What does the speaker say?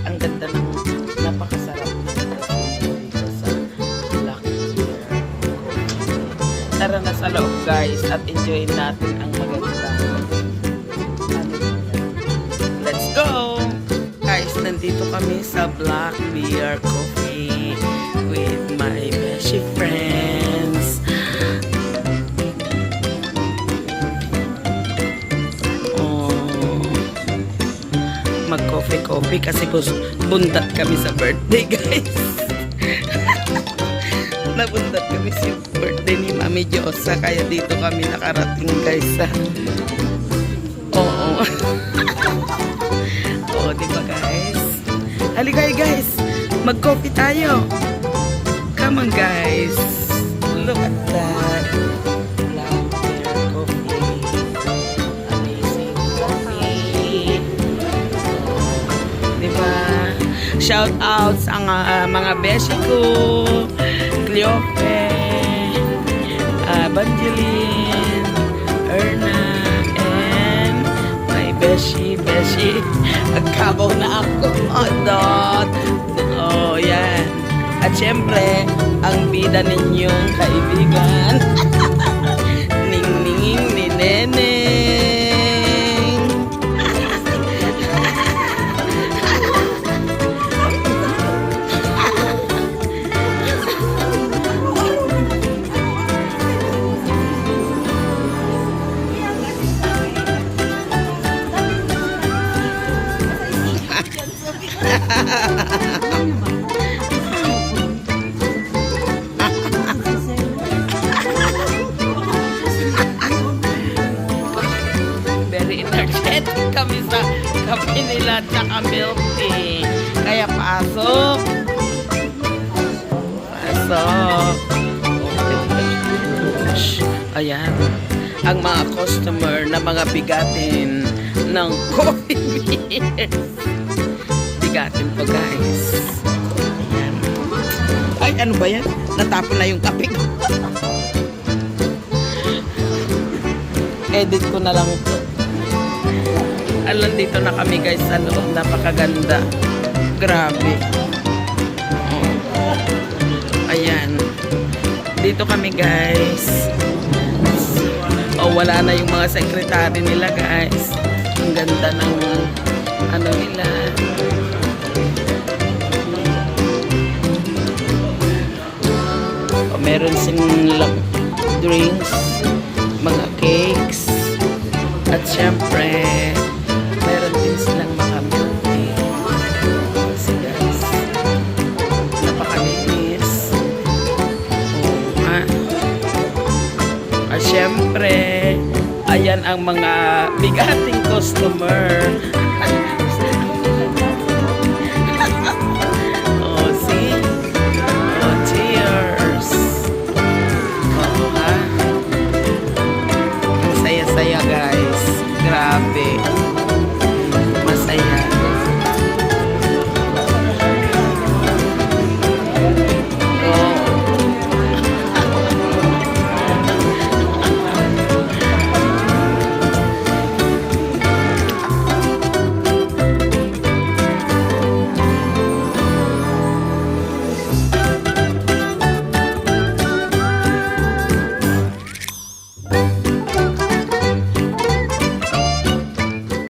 ang ganda ng napakasarap dito sa Black Bear. Tara na sa loob guys at enjoy natin ang maganda. Let's go! Guys, nandito kami sa Black Bear Coffee with my beshi friends. Mag-coffee kasi bundat kami sa birthday guys. Nabundat kami sa birthday ni Mami Josa kaya dito kami nakarating guys sa oo. Oo, diba guys? Halika guys, mag-coffee tayo. Come on guys, look at that. Shout outs ang mga beshi ko, Cleope, Banjeline, Erna, and my beshi. Nagkabaw na ako. Dot. Oh, yan. At syempre, ang bida ninyong kaibigan. Ning-ninging ni Neneng. Very energetic kami sa kape nila tsaka milk tea. Kaya pasok. Ayan. Ang mga customer na mga bigatin ng coffee beer. Bigatin po guys. Ayan. Ay, ano ba yan? Natapon na yung kape ko. Edit ko na lang ito. Alam, dito na kami guys sa loob. Napakaganda. Grabe. Ayan. Dito kami guys. Oh, wala na yung mga sekretary nila guys. Ang ganda ng ano nila. Oh, meron silang drinks, mga cakes, at syempre meron din silang mga milk tea. So guys, napakalinis. At syempre, ayan ang mga bigating customer